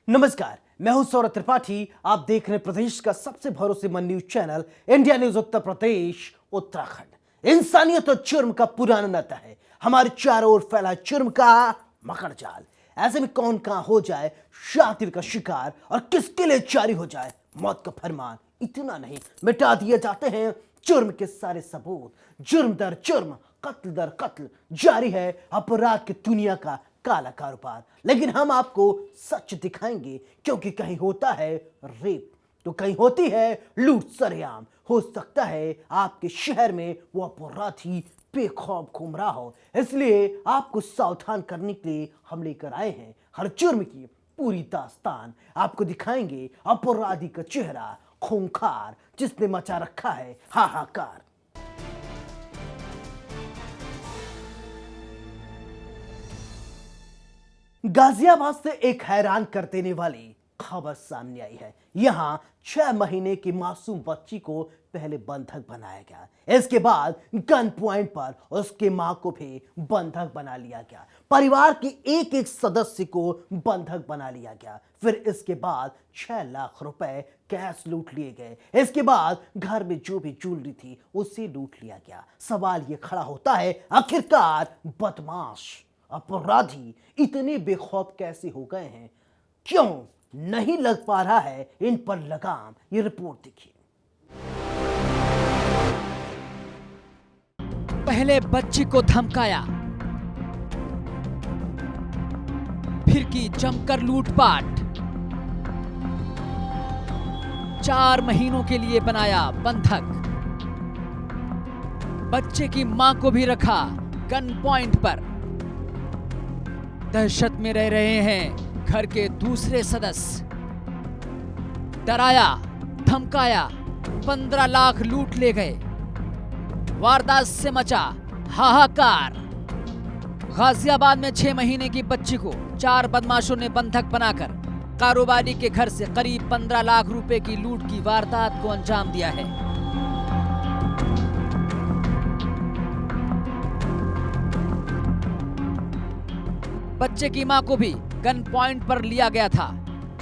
नमस्कार, मैं हूं सौरभ त्रिपाठी। आप देख रहे हैं प्रदेश का सबसे भरोसेमंद news channel India news Uttar Pradesh Uttarakhand. इंसानियत और जुर्म का पुराना नाता है। हमारे चारों ओर फैला जुर्म का मकड़ जाल। ऐसे में कौन कहां हो जाए शातिर का शिकार और किसके लिए जारी हो जाए मौत का फरमान। इतना नहीं, मिटा दिए जाते हैं जुर्म के सारे सबूत। जुर्म दर जुर्म, कत्ल दर कत्ल जारी है अपराध की दुनिया का काला कारोबार। लेकिन हम आपको सच दिखाएंगे, क्योंकि कहीं होता है रेप तो कहीं होती है लूट सरेआम। हो सकता है आपके शहर में वो अपराधी बेखौफ घूम रहा हो, इसलिए आपको सावधान करने के लिए हम लेकर आए हैं हर जुर्म की पूरी दास्तान। आपको दिखाएंगे अपराधी का चेहरा खूंखार, जिसने मचा रखा है हाहाकार। गाजियाबाद से एक हैरान कर देने वाली खबर सामने आई है। यहां 6 महीने की मासूम बच्ची को पहले बंधक बनाया गया। इसके बाद गन पॉइंट पर उसके मां को भी बंधक बना लिया गया। परिवार के एक एक सदस्य को बंधक बना लिया गया। फिर इसके बाद 6 लाख रुपए कैश लूट लिए गए। इसके बाद घर में जो भी ज्वेलरी थी उसे लूट लिया गया। सवाल ये खड़ा होता है, आखिरकार बदमाश अपराधी इतने बेखौफ कैसे हो गए हैं? क्यों नहीं लग पा रहा है इन पर लगाम? ये रिपोर्ट देखिए। पहले बच्ची को धमकाया, फिर की जमकर लूटपाट। 4 महीनों के लिए बनाया बंधक। बच्चे की मां को भी रखा गन पॉइंट पर। दहशत में रह रहे हैं घर के दूसरे सदस्य। डराया, धमकाया, 15 लाख लूट ले गए। वारदात से मचा हाहाकार। गाजियाबाद में 6 महीने की बच्ची को 4 बदमाशों ने बंधक बनाकर कारोबारी के घर से करीब 15 लाख रुपए की लूट की वारदात को अंजाम दिया है। बच्चे की मां को भी गन पॉइंट पर लिया गया था।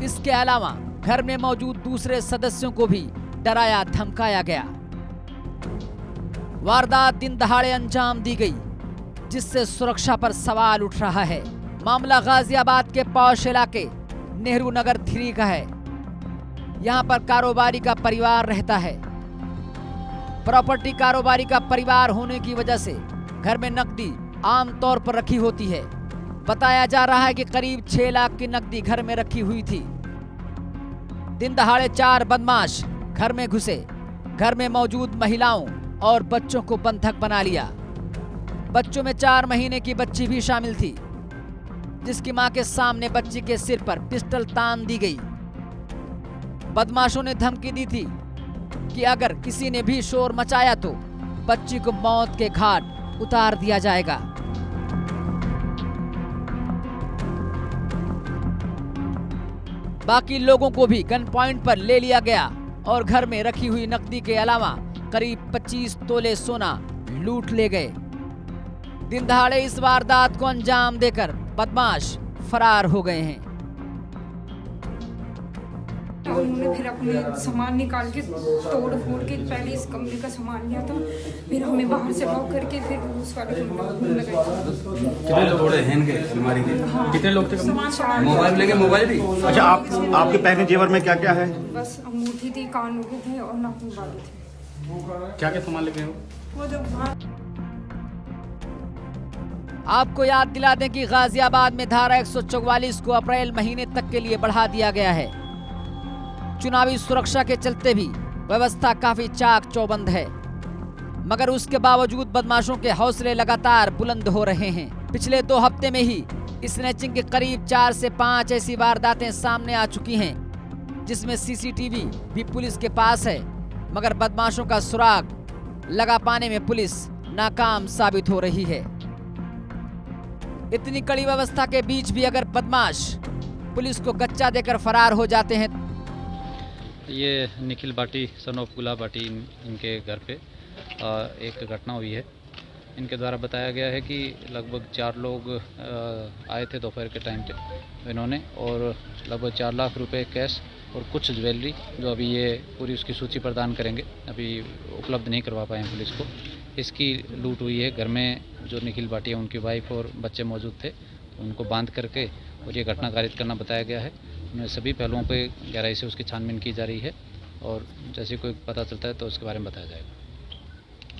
इसके अलावा घर में मौजूद दूसरे सदस्यों को भी डराया, धमकाया गया। वारदात दिन दहाड़े अंजाम दी गई, जिससे सुरक्षा पर सवाल उठ रहा है। मामला गाजियाबाद के पौष इलाके नेहरू नगर 3 का है। यहां पर कारोबारी का परिवार रहता है। प्रॉपर्टी कारोबारी का परिवार होने की वजह से घर में नकदी आमतौर पर रखी होती है। बताया जा रहा है कि करीब 6 लाख की नकदी घर में रखी हुई थी। दिन दहाड़े 4 बदमाश घर में घुसे, घर में मौजूद महिलाओं और बच्चों को बंधक बना लिया। बच्चों में 4 महीने की बच्ची भी शामिल थी, जिसकी मां के सामने बच्ची के सिर पर पिस्टल तान दी गई। बदमाशों ने धमकी दी थी कि अगर किसी ने भी शोर मचाया तो बच्ची को मौत के घाट उतार दिया जाएगा। बाकी लोगों को भी गन पॉइंट पर ले लिया गया और घर में रखी हुई नकदी के अलावा करीब 25 तोले सोना लूट ले गए। दिन दहाड़े इस वारदात को अंजाम देकर बदमाश फरार हो गए हैं। उन्होंने फिर अपने सामान निकाल के तोड़ फोड़ के पहले इस कमरे का सामान लिया था, फिर हमें बाहर से लॉक करके फिर उस वाले कमरे में लगाया। कितने लोग थोड़े हैं के अलमारी के? हाँ। कितने लोग थे? सामान मोबाइल लेके मोबाइल भी? अच्छा, आपके पहने जेवर में क्या क्या है? बस अंगूठी थी, कान के थे और नाखून वाले थे। क्या क्या सामान लेके हो? वो जो आपको याद दिला दें कि गाजियाबाद में धारा 144 को अप्रैल महीने तक के लिए बढ़ा दिया गया है। चुनावी सुरक्षा के चलते भी व्यवस्था काफी चाक चौबंद है, मगर उसके बावजूद बदमाशों के हौसले लगातार बुलंद हो रहे हैं। पिछले 2 हफ्ते में ही स्नैचिंग के करीब 4 से 5 ऐसी वारदातें सामने आ चुकी हैं, जिसमें सीसीटीवी भी पुलिस के पास है, मगर बदमाशों का सुराग लगा पाने में पुलिस नाकाम साबित हो रही है। इतनी कड़ी व्यवस्था के बीच भी अगर बदमाश पुलिस को गच्चा देकर फरार हो जाते हैं। ये निखिल बाटी सन ऑफ गुलाब बाटी इनके घर पे एक घटना हुई है। इनके द्वारा बताया गया है कि लगभग 4 लोग आए थे दोपहर के टाइम पे इन्होंने, और लगभग 4 लाख रुपए कैश और कुछ ज्वेलरी, जो अभी ये पूरी उसकी सूची प्रदान करेंगे, अभी उपलब्ध नहीं करवा पाए हैं पुलिस को। इसकी लूट हुई है। घर में जो निखिल भाटिया उनकी वाइफ और बच्चे मौजूद थे, उनको बांध करके और ये घटना कारित करना बताया गया है। उन्हें सभी पहलुओं पे गहराई से उसकी छानबीन की जा रही है और जैसे कोई पता चलता है तो उसके बारे में बताया जाएगा।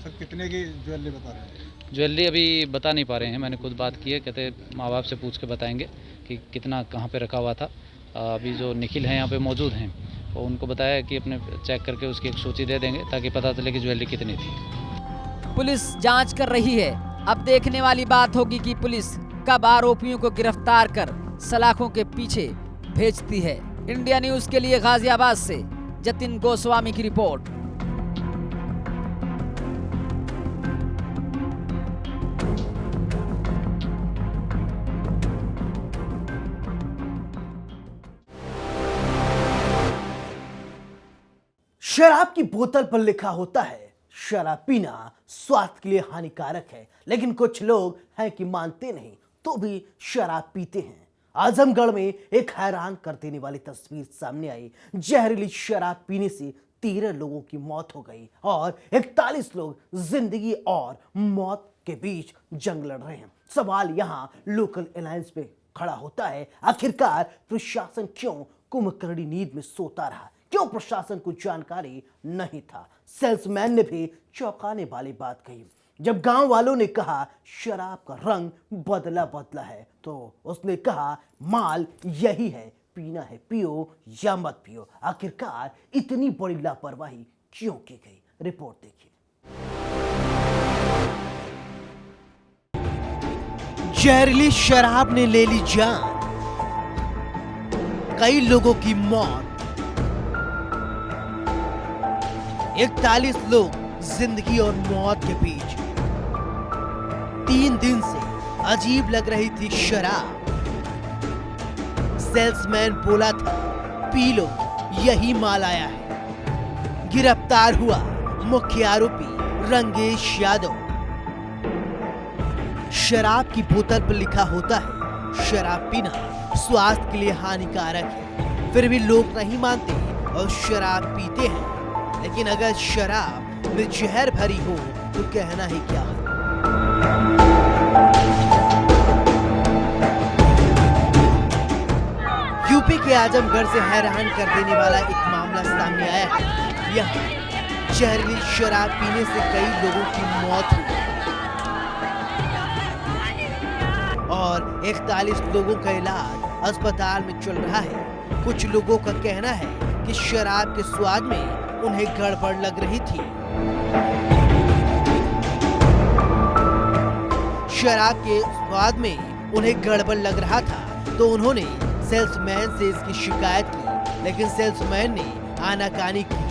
सर कितने की ज्वेलरी बता रहे हैं? ज्वेलरी अभी बता नहीं पा रहे हैं, मैंने खुद बात की है, कहते माँ बाप से पूछ के बताएंगे कि कितना कहाँ पे रखा हुआ था। अभी जो निखिल हैं यहाँ पे मौजूद हैं, और उनको बताया है कि अपने चेक करके उसकी एक सूची दे देंगे ताकि पता चले कि ज्वेलरी कितनी थी। पुलिस जांच कर रही है। अब देखने वाली बात होगी कि पुलिस कब आरोपियों को गिरफ्तार कर सलाखों के पीछे भेजती है। इंडिया न्यूज के लिए गाजियाबाद से जतिन गोस्वामी की रिपोर्ट। शराब की बोतल पर लिखा होता है शराब पीना स्वास्थ्य के लिए हानिकारक है, लेकिन कुछ लोग हैं कि मानते नहीं तो भी शराब पीते हैं। आजमगढ़ में एक हैरान कर देने वाली तस्वीर सामने आई। जहरीली शराब पीने से 13 लोगों की मौत हो गई और 41 लोग जिंदगी और मौत के बीच जंग लड़ रहे हैं। सवाल यहां लोकल अलायंस पे खड़ा होता है, आखिरकार प्रशासन क्यों कुंभकर्णी नींद में सोता रहा? क्यों प्रशासन को जानकारी नहीं था? सेल्समैन ने भी चौंकाने वाली बात कही। जब गांव वालों ने कहा शराब का रंग बदला है, तो उसने कहा माल यही है, पीना है पियो या मत पियो। आखिरकार इतनी बड़ी लापरवाही क्यों की गई? रिपोर्ट देखिए। जहरीली शराब ने ले ली जान, कई लोगों की मौत, 41 लोग जिंदगी और मौत के बीच। 3 दिन से अजीब लग रही थी शराब। सेल्समैन बोला था पी लो, यही माल आया है। गिरफ्तार हुआ मुख्य आरोपी रंगेश यादव। शराब की बोतल पर लिखा होता है शराब पीना स्वास्थ्य के लिए हानिकारक है, फिर भी लोग नहीं मानते और शराब पीते हैं। लेकिन अगर शराब में जहर भरी हो तो कहना ही क्या है। यूपी के आजमगढ़ से हैरान कर देने वाला एक मामला सामने आया है। यहाँ जहरीली शराब पीने से कई लोगों की मौत हुई और 41 लोगों का इलाज अस्पताल में चल रहा है। कुछ लोगों का कहना है कि शराब के स्वाद में उन्हें गड़बड़ लग रही थी। शराब के स्वाद में उन्हें गड़बड़ लग रहा था तो उन्होंने सेल्समैन से इसकी शिकायत की, लेकिन सेल्समैन ने आनाकानी की।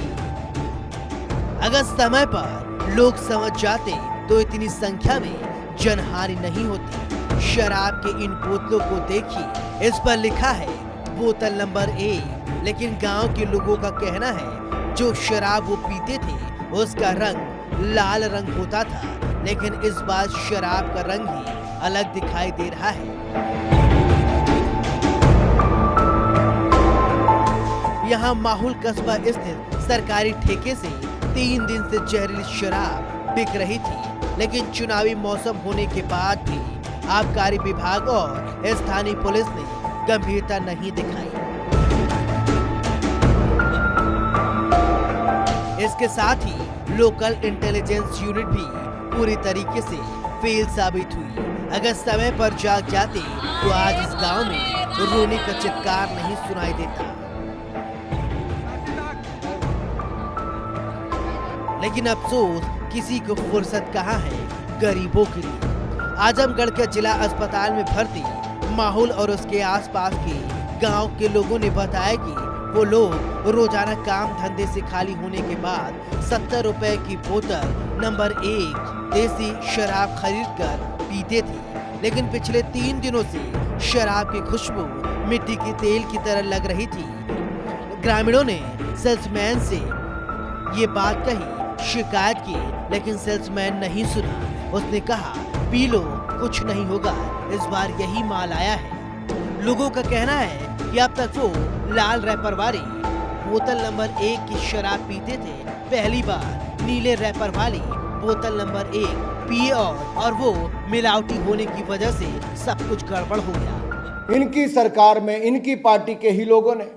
अगर समय पर लोग समझ जाते तो इतनी संख्या में जनहानि नहीं होती। शराब के इन बोतलों को देखिए, इस पर लिखा है बोतल नंबर 1, लेकिन गांव के लोगों का कहना है जो शराब वो पीते थे उसका रंग लाल रंग होता था, लेकिन इस बार शराब का रंग ही अलग दिखाई दे रहा है। यहाँ माहौल कस्बा स्थित सरकारी ठेके से 3 दिन से जहरीली शराब बिक रही थी, लेकिन चुनावी मौसम होने के बाद भी आबकारी विभाग और स्थानीय पुलिस ने गंभीरता नहीं दिखाई। इसके साथ ही लोकल इंटेलिजेंस यूनिट भी पूरी तरीके से फेल साबित हुई। अगर समय पर जाग जाते तो आज इस गांव में रोने का चित्कार नहीं सुनाई देता। लेकिन अफसोस किसी को फुर्सत कहाँ है गरीबों के लिए। आजमगढ़ के जिला अस्पताल में भर्ती माहौल और उसके आसपास के गांव के लोगों ने बताया कि वो लोग रोजाना काम धंधे से खाली होने के बाद 70 रुपए की बोतल नंबर 1 देसी शराब खरीद कर पीते थे, लेकिन पिछले 3 दिनों से शराब की खुशबू मिट्टी के तेल की तरह लग रही थी। ग्रामीणों ने सेल्समैन से ये बात कही, शिकायत की, लेकिन सेल्समैन नहीं सुना। उसने कहा, पी लो, कुछ नहीं होगा, इस बार यही माल आया है। लोगों का कहना है कि अब तक वो लाल रैपर वाली बोतल नंबर 1 की शराब पीते थे, पहली बार नीले रैपर वाली बोतल नंबर 1 पिए और वो मिलावटी होने की वजह से सब कुछ गड़बड़ हो गया। इनकी सरकार में इनकी पार्टी के ही लोगों ने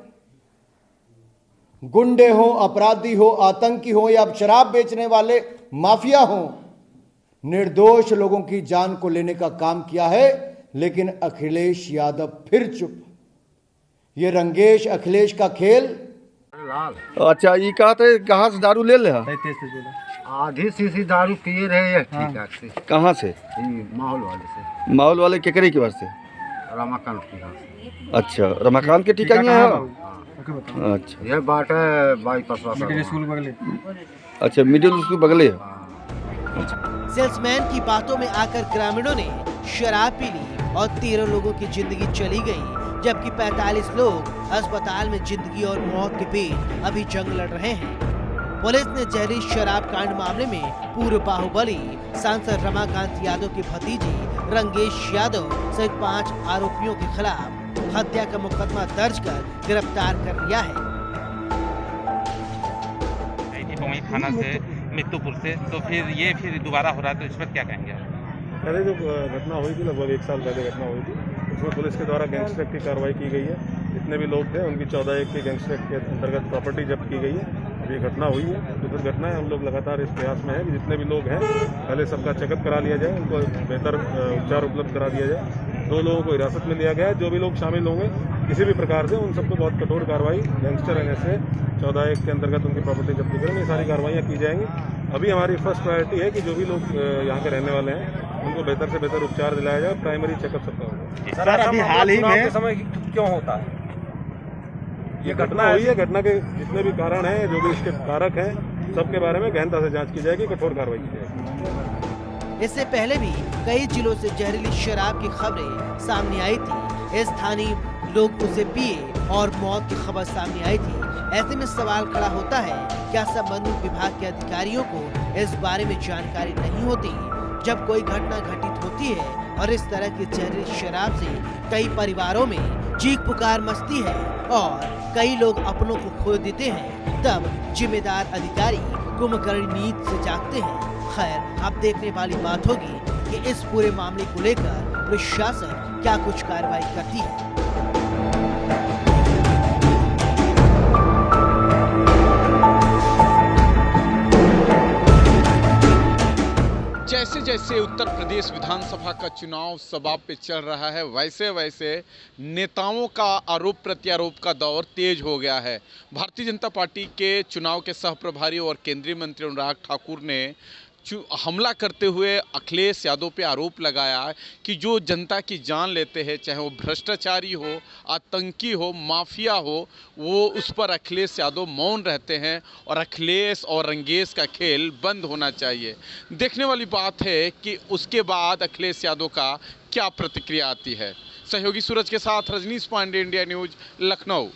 गुंडे हो, अपराधी हो, आतंकी हो या शराब बेचने वाले माफिया हो, निर्दोष लोगों की जान को लेने का काम किया है। लेकिन अखिलेश यादव फिर चुप। ये रंगेश अखिलेश का खेल। अच्छा, ये कहाँ से दारू ले ले? आधी शीशी दारू पिए रहे ठीक से। कहाँ से? माहौल वाले से। माहौल वाले केकरे की बार से? रमाकांत की यहाँ से। अच्छा, रमाकांत के टीका यहाँ है? अच्छा, ये बाट है बाईपास स्कूल बगले। अच्छा, मिडिल स्कूल बगले है। सेल्समैन की बातों में आकर ग्रामीणों ने शराब पी ली और 13 लोगों की जिंदगी चली गई, जबकि 45 लोग अस्पताल में जिंदगी और मौत के बीच अभी जंग लड़ रहे हैं। पुलिस ने जहरीली शराब कांड मामले में पूर्व बाहुबली सांसद रमाकांत यादव के भतीजे रंगेश यादव सहित 5 आरोपियों के खिलाफ हत्या का मुकदमा दर्ज कर गिरफ्तार कर लिया है। वहीं थाना से मित्तुपुर से, तो फिर दोबारा हो रहा है, तो इस पर क्या कहेंगे आप? पहले जो घटना हुई थी, लगभग 1 साल पहले घटना हुई थी, उसमें पुलिस के द्वारा गैंगस्टर एक्ट की कार्रवाई की गई है। जितने भी लोग थे उनकी 14(1) के गैंगस्टर एक्ट के अंतर्गत प्रॉपर्टी जब्त की गई है। अब ये घटना हुई है, दुखद घटना है। हम लोग लगातार इस प्रयास में है कि जितने भी लोग हैं पहले सबका चेकअप करा लिया जाए, उनको बेहतर उपचार उपलब्ध करा दिया जाए। 2 लोगों को हिरासत में लिया गया है। जो भी लोग शामिल होंगे किसी भी प्रकार से, उन सबको बहुत कठोर कार्रवाई गैंगस्टर एनएसए 14(1) के अंतर्गत उनकी प्रॉपर्टी जब्त करें, ये सारी कार्रवाइयाँ की जाएंगी। अभी हमारी फर्स्ट प्रायोरिटी है कि जो भी लोग यहाँ के रहने वाले हैं उनको बेहतर से बेहतर उपचार दिलाया जाए, प्राइमरी चेकअप सबका होगा। सर, अभी हाल ही में समय क्यों होता है ये घटना हुई है? घटना के जितने भी कारण हैं, जो भी इसके कारक हैं, सबके बारे में गहनता से जांच की जाएगी, कठोर कार्रवाई की जाएगी। इससे पहले भी कई जिलों से जहरीली शराब की खबरें सामने आई थी। स्थानीय लोग उसे पिए और मौत की खबर सामने आई थी। ऐसे में सवाल खड़ा होता है, क्या संबंधित विभाग के अधिकारियों को इस बारे में जानकारी नहीं होती? जब कोई घटना घटित होती है और इस तरह की जहरीली शराब से कई परिवारों में चीख पुकार मचती है और कई लोग अपनों को खो देते हैं, तब जिम्मेदार अधिकारी कुंभकर्ण नींद से जागते हैं। खैर, अब देखने वाली बात होगी कि इस पूरे मामले को लेकर प्रशासन क्या कुछ कार्रवाई करती है। जैसे जैसे उत्तर प्रदेश विधानसभा का चुनाव सभा पे चल रहा है, वैसे वैसे नेताओं का आरोप प्रत्यारोप का दौर तेज हो गया है। भारतीय जनता पार्टी के चुनाव के सह प्रभारी और केंद्रीय मंत्री अनुराग ठाकुर ने हमला करते हुए अखिलेश यादव पे आरोप लगाया कि जो जनता की जान लेते हैं, चाहे वो भ्रष्टाचारी हो, आतंकी हो, माफिया हो, वो उस पर अखिलेश यादव मौन रहते हैं और अखिलेश और रंगेश का खेल बंद होना चाहिए। देखने वाली बात है कि उसके बाद अखिलेश यादव का क्या प्रतिक्रिया आती है। सहयोगी सूरज के साथ रजनीश पांडे, इंडिया न्यूज, लखनऊ।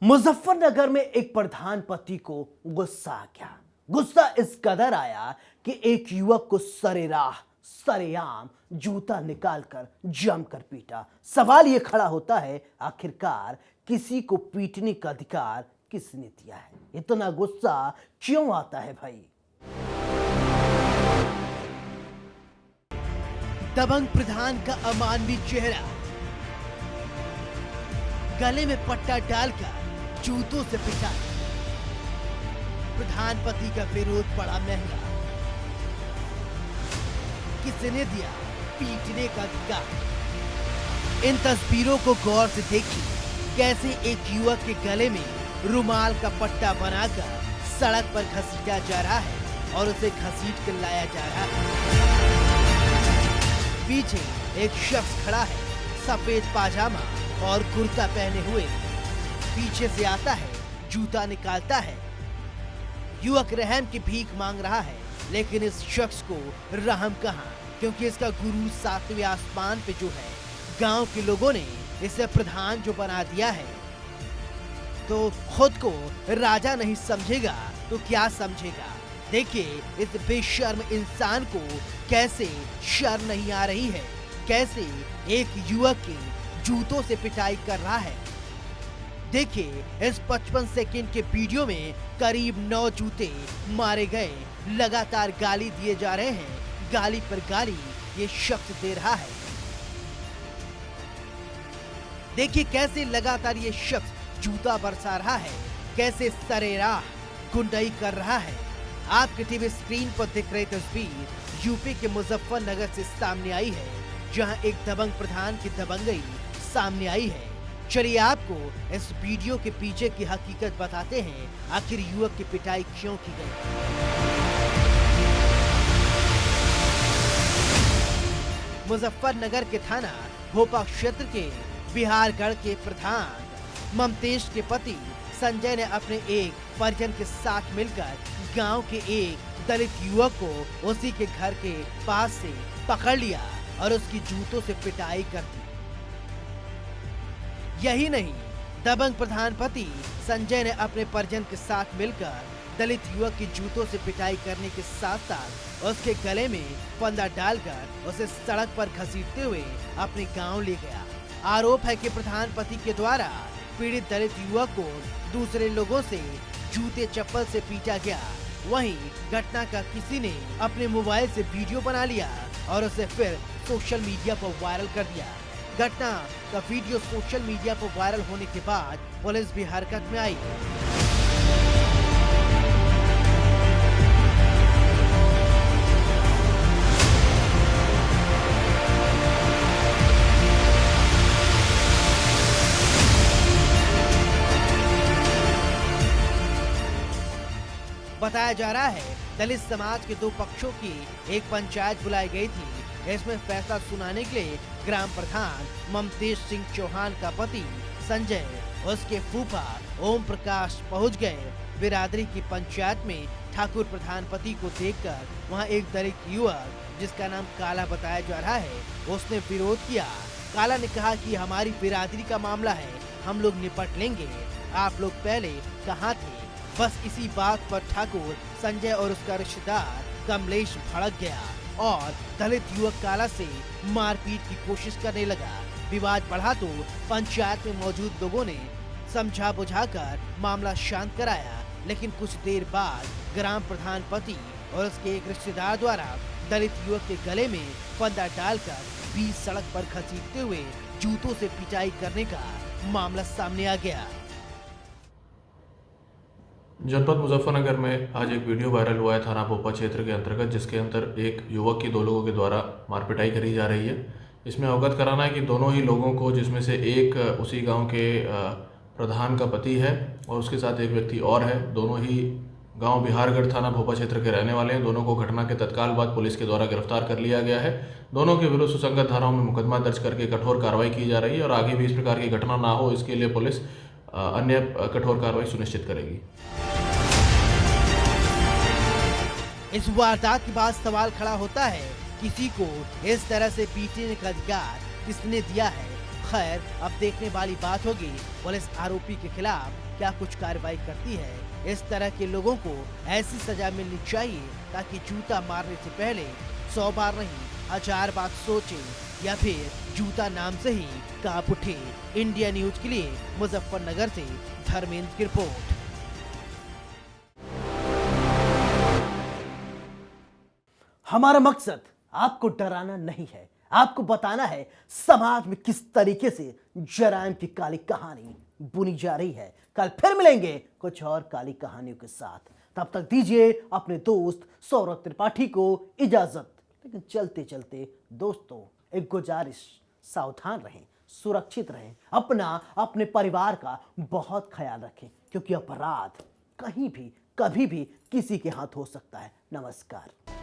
मुजफ्फरनगर में एक प्रधानपति को गुस्सा आ गया। गुस्सा इस कदर आया कि एक युवक को सरेआम जूता निकालकर जमकर पीटा। सवाल यह खड़ा होता है, आखिरकार किसी को पीटने का अधिकार किसने दिया है? इतना गुस्सा क्यों आता है भाई? दबंग प्रधान का अमानवीय चेहरा, गले में पट्टा डालकर जूतों से पिटा। प्रधानपति का विरोध बड़ा महंगा। किसने दिया पीटने का अधिकार? इन तस्वीरों को गौर से देखिए, कैसे एक युवक के गले में रुमाल का पट्टा बनाकर सड़क पर घसीटा जा रहा है और उसे घसीट कर लाया जा रहा है। पीछे एक शख्स खड़ा है, सफेद पाजामा और कुर्ता पहने हुए। पीछे से आता है, जूता निकालता है। युवक रहम की भीख मांग रहा है, लेकिन इस शख्स को रहम कहां, क्योंकि इसका गुरु 7वें आसमान पे जो है। गांव के लोगों ने इसे प्रधान जो बना दिया है, तो खुद को राजा नहीं समझेगा तो क्या समझेगा। देखिए इस बेशर्म इंसान को कैसे शर्म नहीं आ रही है, कैसे एक युवक की जूतों से पिटाई कर रहा है। देखिए इस 55 सेकंड के वीडियो में करीब 9 जूते मारे गए, लगातार गाली दिए जा रहे हैं, गाली पर गाली ये शख्स दे रहा है। देखिए कैसे लगातार ये शख्स जूता बरसा रहा है, कैसे सरेराह गुंडाई कर रहा है। आपके टीवी स्क्रीन पर दिख रही तस्वीर यूपी के मुजफ्फरनगर से सामने आई है, जहां एक दबंग प्रधान की दबंगई सामने आई है। चलिए आपको इस वीडियो के पीछे की हकीकत बताते हैं, आखिर युवक की पिटाई क्यों की गई। मुजफ्फरनगर के थाना भोपा क्षेत्र के बिहारगढ़ के प्रधान ममतेश के पति संजय ने अपने एक परिजन के साथ मिलकर गांव के एक दलित युवक को उसी के घर के पास से पकड़ लिया और उसकी जूतों से पिटाई कर दी। यही नहीं, दबंग प्रधान पति संजय ने अपने परिजन के साथ मिलकर दलित युवक की जूतों से पिटाई करने के साथ साथ उसके गले में फंदा डालकर उसे सड़क पर घसीटते हुए अपने गांव ले गया। आरोप है कि प्रधान पति के द्वारा पीड़ित दलित युवक को दूसरे लोगों से जूते चप्पल से पीटा गया। वहीं घटना का किसी ने अपने मोबाइल से वीडियो बना लिया और उसे फिर सोशल मीडिया पर वायरल कर दिया। घटना का वीडियो सोशल मीडिया पर वायरल होने के बाद पुलिस भी हरकत में आई। बताया जा रहा है दलित समाज के दो पक्षों की एक पंचायत बुलाई गई थी। इसमें फैसला सुनाने के लिए ग्राम प्रधान ममतेश सिंह चौहान का पति संजय, उसके फूफा ओम प्रकाश पहुंच गए। बिरादरी की पंचायत में ठाकुर प्रधान पति को देखकर वहां एक दलित युवक जिसका नाम काला बताया जा रहा है, उसने विरोध किया। काला ने कहा कि हमारी बिरादरी का मामला है, हम लोग निपट लेंगे, आप लोग पहले कहाँ थे। बस इसी बात पर ठाकुर संजय और उसका रिश्तेदार कमलेश भड़क गया और दलित युवक काला से मारपीट की कोशिश करने लगा। विवाद बढ़ा तो पंचायत में मौजूद लोगों ने समझा बुझाकर मामला शांत कराया, लेकिन कुछ देर बाद ग्राम प्रधान पति और उसके एक रिश्तेदार द्वारा दलित युवक के गले में फंदा डालकर बीच सड़क पर घसीटते हुए जूतों से पिटाई करने का मामला सामने आ गया। जनपद मुजफ्फरनगर में आज एक वीडियो वायरल हुआ है थाना भोपा क्षेत्र के अंतर्गत, जिसके अंदर एक युवक की दो लोगों के द्वारा मारपिटाई करी जा रही है। इसमें अवगत कराना है कि दोनों ही लोगों को, जिसमें से एक उसी गांव के प्रधान का पति है और उसके साथ एक व्यक्ति और है, दोनों ही गांव बिहारगढ़ थाना भोपा क्षेत्र के रहने वाले हैं। दोनों को घटना के तत्काल बाद पुलिस के द्वारा गिरफ्तार कर लिया गया है। दोनों के विरुद्ध सुसंगत धाराओं में मुकदमा दर्ज करके कठोर कार्रवाई की जा रही है और आगे भी इस प्रकार की घटना ना हो, इसके लिए पुलिस अन्य कठोर कार्रवाई सुनिश्चित करेगी। इस वारदात के बाद सवाल खड़ा होता है, किसी को इस तरह से पीटने का अधिकार किसने दिया है। खैर, अब देखने वाली बात होगी पुलिस आरोपी के खिलाफ क्या कुछ कार्रवाई करती है। इस तरह के लोगों को ऐसी सजा मिलनी चाहिए ताकि जूता मारने से पहले 100 बार नहीं 1000 बार सोचे या फिर जूता नाम से ही कांप उठे। इंडिया न्यूज के लिए मुजफ्फरनगर से धर्मेंद्र की रिपोर्ट। हमारा मकसद आपको डराना नहीं है, आपको बताना है समाज में किस तरीके से जराइम की काली कहानी बुनी जा रही है। कल फिर मिलेंगे कुछ और काली कहानियों के साथ। तब तक दीजिए अपने दोस्त सौरभ त्रिपाठी को इजाजत। लेकिन चलते चलते दोस्तों एक गुजारिश, सावधान रहें, सुरक्षित रहें, अपना अपने परिवार का बहुत ख्याल रखें, क्योंकि अपराध कहीं भी कभी भी किसी के हाथ हो सकता है। नमस्कार।